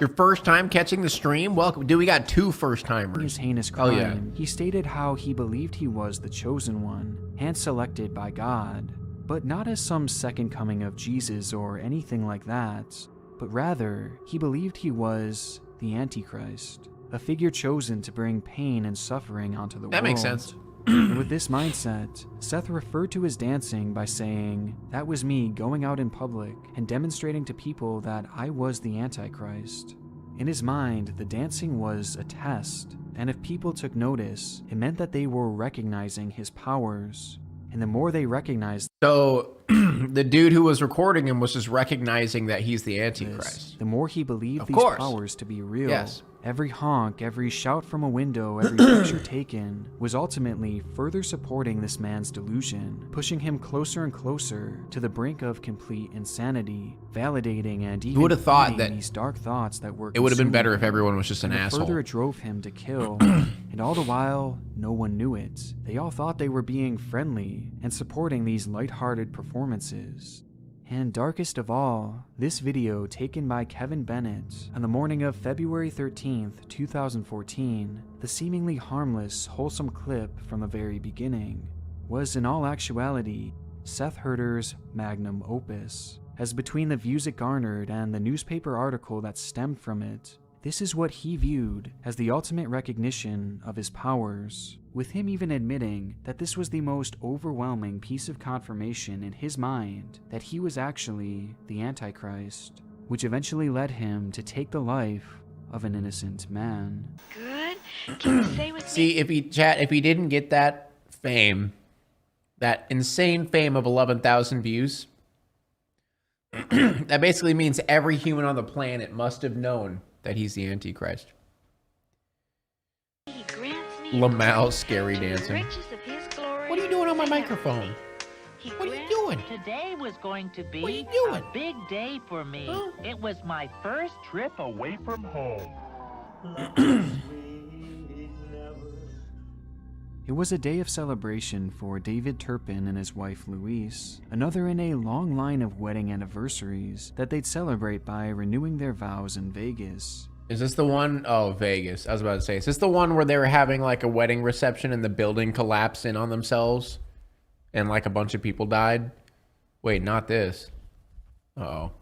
Your first time catching the stream? Welcome. Dude, we got 2 first-timers. His heinous crime, he stated how he believed he was the chosen one, hand-selected by God, but not as some second coming of Jesus or anything like that, but rather, he believed he was the Antichrist, a figure chosen to bring pain and suffering onto the world. That makes sense. And with this mindset, Seth referred to his dancing by saying, "That was me going out in public and demonstrating to people that I was the Antichrist." In his mind, the dancing was a test, and if people took notice, it meant that they were recognizing his powers. And the more they recognized... So, the dude who was recording him was just recognizing that he's the Antichrist. The more he believed these powers to be real. Yes. Every honk, every shout from a window, every picture taken was ultimately further supporting this man's delusion, pushing him closer and closer to the brink of complete insanity, validating and even would have thought that these dark thoughts that were it would have been better if everyone was just an asshole. Further it drove him to kill, and all the while, no one knew it. They all thought they were being friendly and supporting these lighthearted performances. And darkest of all, this video taken by Kevin Bennett on the morning of February 13th, 2014, the seemingly harmless, wholesome clip from the very beginning, was in all actuality Seth Herder's magnum opus, as between the views it garnered and the newspaper article that stemmed from it, This is what he viewed as the ultimate recognition of his powers, with him even admitting that this was the most overwhelming piece of confirmation in his mind that he was actually the Antichrist, which eventually led him to take the life of an innocent man. Good. Can you stay with See, if he didn't get that fame, that insane fame of 11,000 views, that basically means every human on the planet must have known that he's the Antichrist. Lamal scary dancing. What are you doing on my microphone? What are you doing? Today was going to be What are you doing? a big day for me. It was my first trip away from home. It was a day of celebration for David Turpin and his wife Louise, another in a long line of wedding anniversaries that they'd celebrate by renewing their vows in Vegas. Is this the one? Oh, Vegas. I was about to say, is this the one where they were having like a wedding reception and the building collapsed in on themselves and like a bunch of people died? Wait, not this. Uh-oh.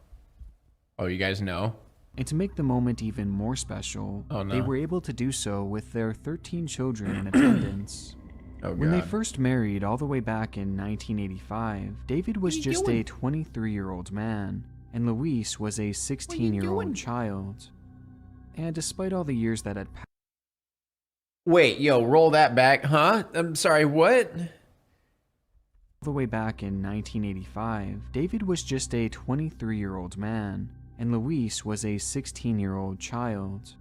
Oh, you guys know? And to make the moment even more special, they were able to do so with their 13 children in attendance. When they first married all the way back in 1985, David was just a 23-year-old man, and Louise was a 16-year-old child. And despite all the years that had passed... Wait, yo, roll that back, huh? I'm sorry, what? All the way back in 1985, David was just a 23-year-old man, and Louise was a 16-year-old child.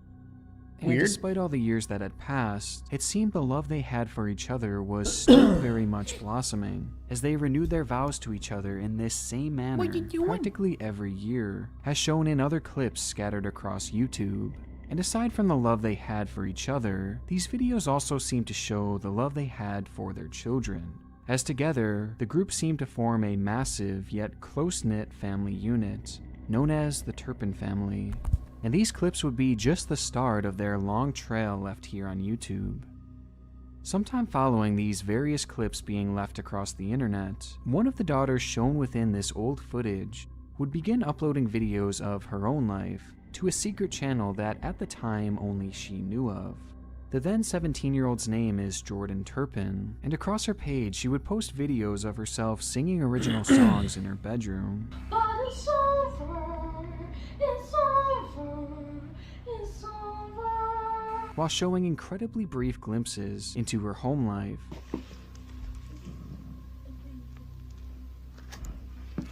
And Weird. Despite all the years that had passed, it seemed the love they had for each other was still very much blossoming, as they renewed their vows to each other in this same manner practically every year, as shown in other clips scattered across YouTube. And aside from the love they had for each other, these videos also seemed to show the love they had for their children, as together, the group seemed to form a massive yet close-knit family unit, known as the Turpin family. And these clips would be just the start of their long trail left here on YouTube. Sometime following these various clips being left across the internet, one of the daughters shown within this old footage would begin uploading videos of her own life to a secret channel that at the time only she knew of. The then 17-year-old's name is Jordan Turpin, and across her page she would post videos of herself singing original songs in her bedroom. But it's over, it's over, it's over. While showing incredibly brief glimpses into her home life.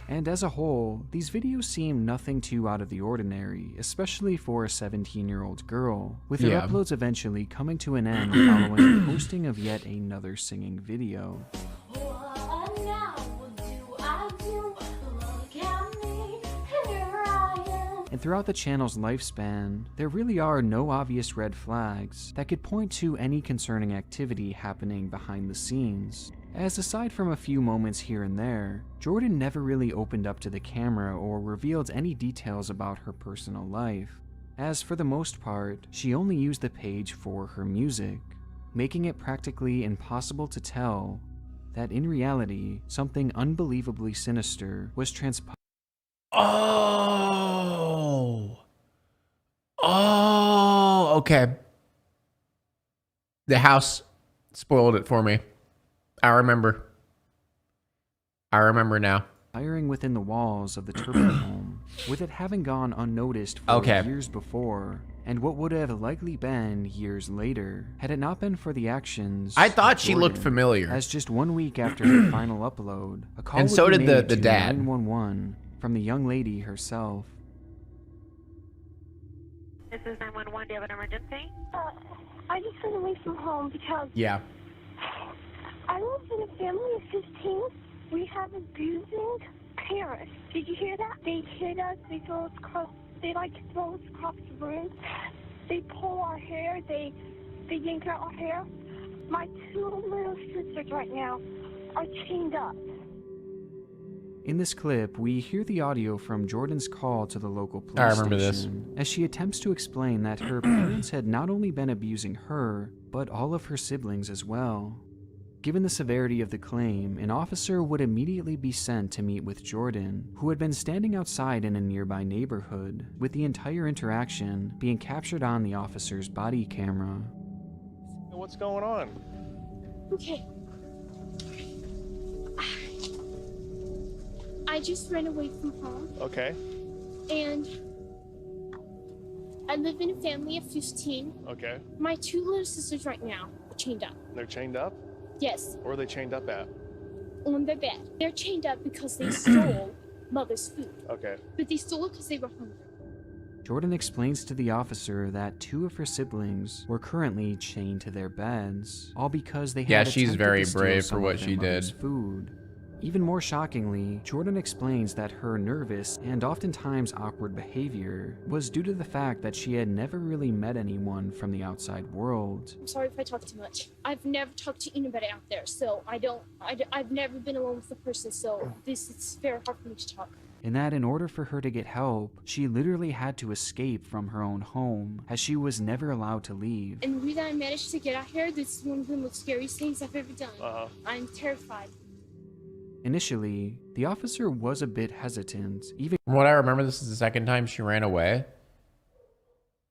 And as a whole, these videos seem nothing too out of the ordinary, especially for a 17-year-old girl, with her uploads eventually coming to an end following the posting of yet another singing video. And throughout the channel's lifespan, there really are no obvious red flags that could point to any concerning activity happening behind the scenes, as aside from a few moments here and there, Jordan never really opened up to the camera or revealed any details about her personal life, as for the most part, she only used the page for her music, making it practically impossible to tell that in reality, something unbelievably sinister was transpiring. Oh, okay. The house spoiled it for me. I remember now. Firing within the walls of the Turpin home, with it having gone unnoticed for years before, and what would have likely been years later, had it not been for the actions. I thought she looked familiar. As just 1 week after her final upload, a call and so would did be made the to dad 911 from the young lady herself. This is 911. Do you have an emergency? I just went away from home because I live in a family of 15. We have abusing parents. Did you hear that? They hit us. They throw us across. They like to throw us across the room. They pull our hair. They yank out our hair. My 2 little sisters right now are chained up. In this clip, we hear the audio from Jordan's call to the local police station, as she attempts to explain that her parents had not only been abusing her, but all of her siblings as well. Given the severity of the claim, an officer would immediately be sent to meet with Jordan, who had been standing outside in a nearby neighborhood, with the entire interaction being captured on the officer's body camera. What's going on? Okay. I just ran away from home. Okay. And I live in a family of 15. Okay. My 2 little sisters right now are chained up. They're chained up? Yes. Where are they chained up at? On their bed. They're chained up because they stole mother's food. Okay. But they stole it because they were hungry. Jordan explains to the officer that 2 of her siblings were currently chained to their beds, all because they had she's attempted very to steal brave some for what of their she mother's did. food. Even more shockingly, Jordan explains that her nervous and oftentimes awkward behavior was due to the fact that she had never really met anyone from the outside world. I'm sorry if I talk too much. I've never talked to anybody out there, so I've never been alone with a person, so it's very hard for me to talk. And that in order for her to get help, she literally had to escape from her own home, as she was never allowed to leave. And the reason I managed to get out here, this is one of the most scariest things I've ever done. I'm terrified. Initially, the officer was a bit hesitant, even From what I remember, this is the second time she ran away.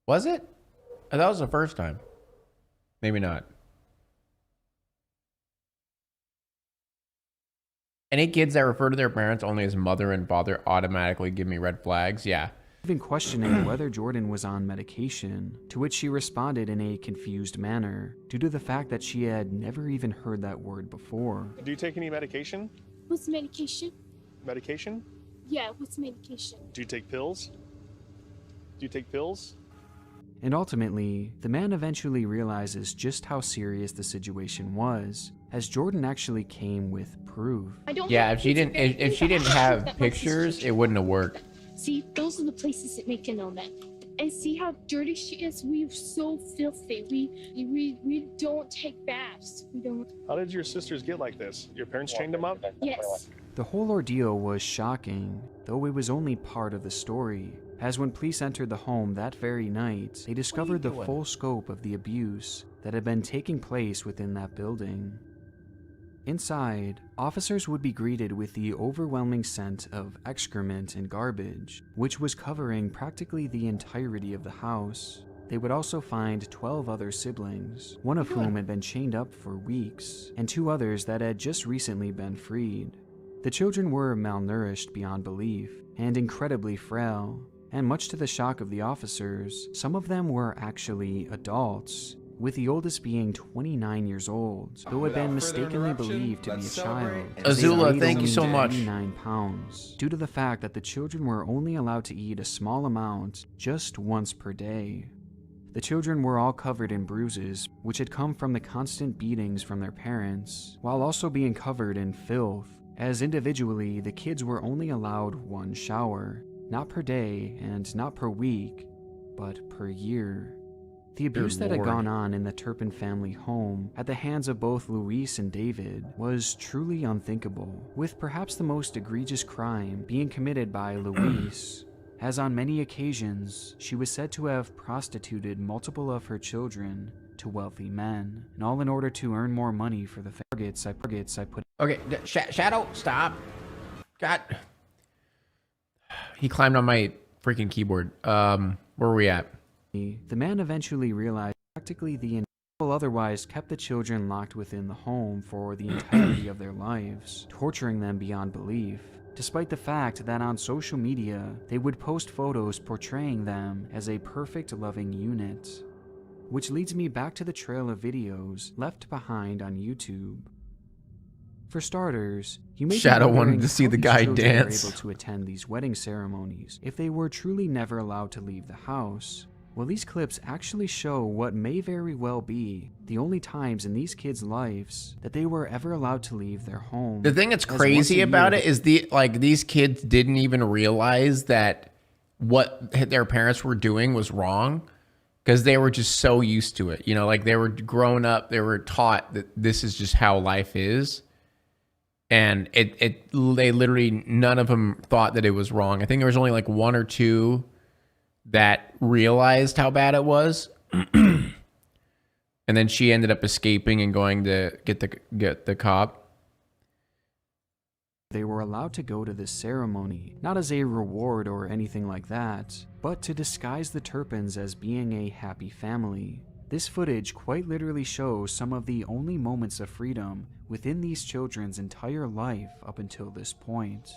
Was it? I thought it was the first time. Maybe not. Any kids that refer to their parents only as mother and father automatically give me red flags. Yeah. even questioning whether Jordan was on medication, to which she responded in a confused manner, due to the fact that she had never even heard that word before. Do you take any medication? What's medication? Medication? Yeah, what's medication? Do you take pills? Do you take pills? And ultimately, the man eventually realizes just how serious the situation was, as Jordan actually came with proof. Yeah, if she didn't have pictures, it wouldn't have worked. See, those are the places that make an omen. And see how dirty she is? We're so filthy. We don't take baths. We don't. How did your sisters get like this? Your parents chained them up? Yes. The whole ordeal was shocking, though it was only part of the story, as when police entered the home that very night, they discovered the full scope of the abuse that had been taking place within that building. Inside, officers would be greeted with the overwhelming scent of excrement and garbage, which was covering practically the entirety of the house. They would also find 12 other siblings, one of whom had been chained up for weeks, and 2 others that had just recently been freed. The children were malnourished beyond belief, and incredibly frail, and much to the shock of the officers, some of them were actually adults, with the oldest being 29 years old, though had been mistakenly believed to be a child. Azula, thank you so much. 9 pounds, due to the fact that the children were only allowed to eat a small amount just once per day. The children were all covered in bruises, which had come from the constant beatings from their parents, while also being covered in filth, as individually the kids were only allowed 1 shower, not per day and not per week, but per year. The abuse that had gone on in the Turpin family home at the hands of both Luis and David was truly unthinkable, with perhaps the most egregious crime being committed by Luis, as on many occasions she was said to have prostituted multiple of her children to wealthy men, and all in order to earn more money for the targets I put. Okay, Shadow, stop. God. He climbed on my freaking keyboard. Where are we at? The man eventually realized practically the people otherwise kept the children locked within the home for the entirety of their lives, torturing them beyond belief, despite the fact that on social media they would post photos portraying them as a perfect loving unit. Which leads me back to the trail of videos left behind on YouTube. For starters, you may Shadow be wanted to see the guy dance. Were able to attend these wedding ceremonies if they were truly never allowed to leave the house. Well, these clips actually show what may very well be the only times in these kids' lives that they were ever allowed to leave their home. The thing that's crazy about it is these kids didn't even realize that what their parents were doing was wrong, because they were just so used to it. You know, like they were grown up, they were taught that this is just how life is. And they literally, none of them thought that it was wrong. I think there was only like 1 or 2 that realized how bad it was. And And then she ended up escaping and going to get the cop. They were allowed to go to this ceremony, not as a reward or anything like that, but to disguise the Turpins as being a happy family. This footage quite literally shows some of the only moments of freedom within these children's entire life up until this point.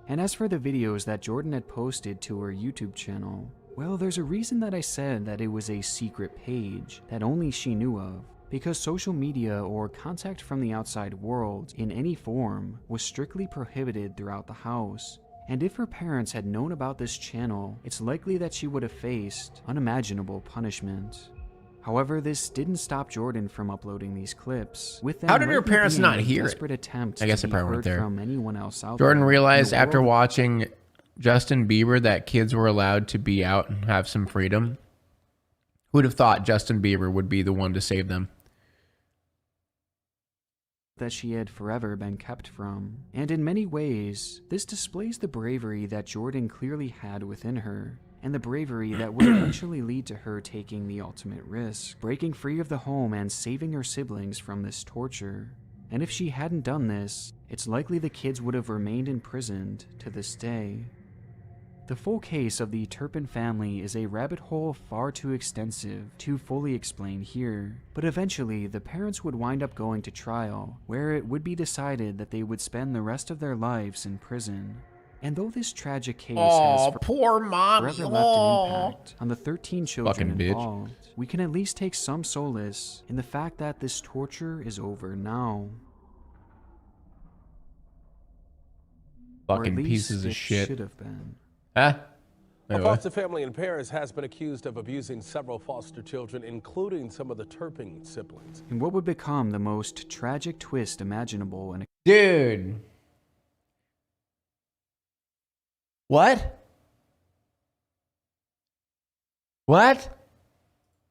And as for the videos that Jordan had posted to her YouTube channel, well, there's a reason that I said that it was a secret page that only she knew of, because social media or contact from the outside world in any form was strictly prohibited throughout the house. And if her parents had known about this channel, it's likely that she would have faced unimaginable punishment. However, this didn't stop Jordan from uploading these clips. With them How did her parents not hear it? desperate attempt I guess to they be probably weren't heard there. from anyone else out Jordan there. realized In a after world watching Justin Bieber that kids were allowed to be out and have some freedom. Who would have thought Justin Bieber would be the one to save them? that she had forever been kept from. And in many ways, this displays the bravery that Jordan clearly had within her, and the bravery that would eventually lead to her taking the ultimate risk, breaking free of the home and saving her siblings from this torture. And if she hadn't done this, it's likely the kids would have remained imprisoned to this day. The full case of the Turpin family is a rabbit hole far too extensive to fully explain here, but eventually the parents would wind up going to trial, where it would be decided that they would spend the rest of their lives in prison. And though this tragic case has poor mommy. forever left an impact on the 13 children Fucking bitch. involved, we can at least take some solace in the fact that this torture is over now. Or at Fucking least pieces of it shit. should have been. Huh? A Anyway. foster family in Paris has been accused of abusing several foster children, including some of the Turpin siblings. In what would become the most tragic twist imaginable in a Dude. What? What?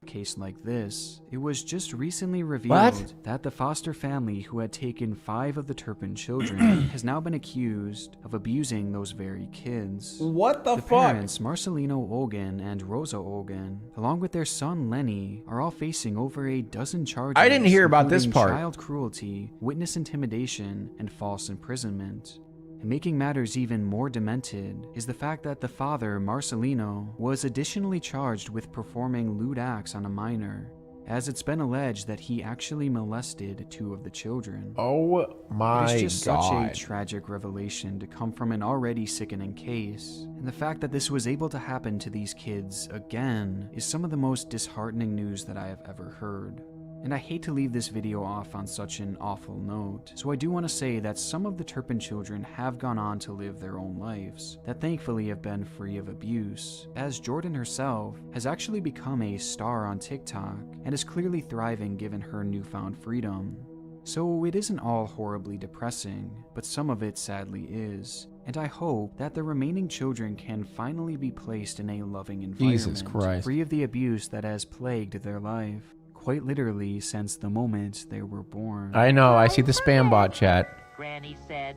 case like this, it was just recently revealed What? that the foster family who had taken 5 of the Turpin children has now been accused of abusing those very kids. What the The fuck? parents, Marcelino Olgan and Rosa Olgan, along with their son Lenny, are all facing over a dozen charges. I didn't hear about this including part. Child cruelty, witness intimidation, and false imprisonment. And making matters even more demented is the fact that the father, Marcelino, was additionally charged with performing lewd acts on a minor, as it's been alleged that he actually molested 2 of the children. Oh my It is just God. such a tragic revelation to come from an already sickening case, and the fact that this was able to happen to these kids again is some of the most disheartening news that I have ever heard. And I hate to leave this video off on such an awful note, so I do want to say that some of the Turpin children have gone on to live their own lives that thankfully have been free of abuse, as Jordan herself has actually become a star on TikTok and is clearly thriving given her newfound freedom. So it isn't all horribly depressing, but some of it sadly is, and I hope that the remaining children can finally be placed in a loving environment, Jesus Christ. free of the abuse that has plagued their life. Quite literally since the moment they were born. I know, I see the spam bot chat. Granny said.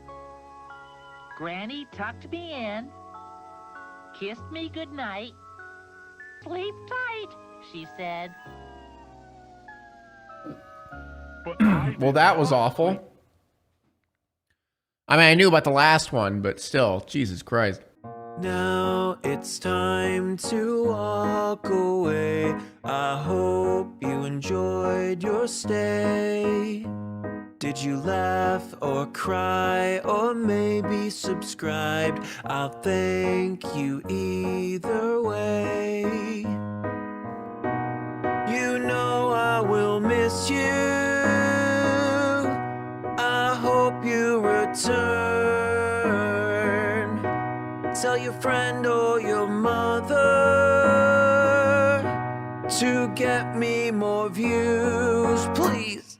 Granny tucked me in, kissed me goodnight. Sleep tight, she said. Well, that was awful. I mean, I knew about the last one, but still, Jesus Christ. Now it's time to walk away. I hope you enjoyed your stay. Did you laugh or cry or maybe subscribed? I'll thank you either way. You know I will miss you. I hope you return. Tell your friend or your mother to get me more views, please.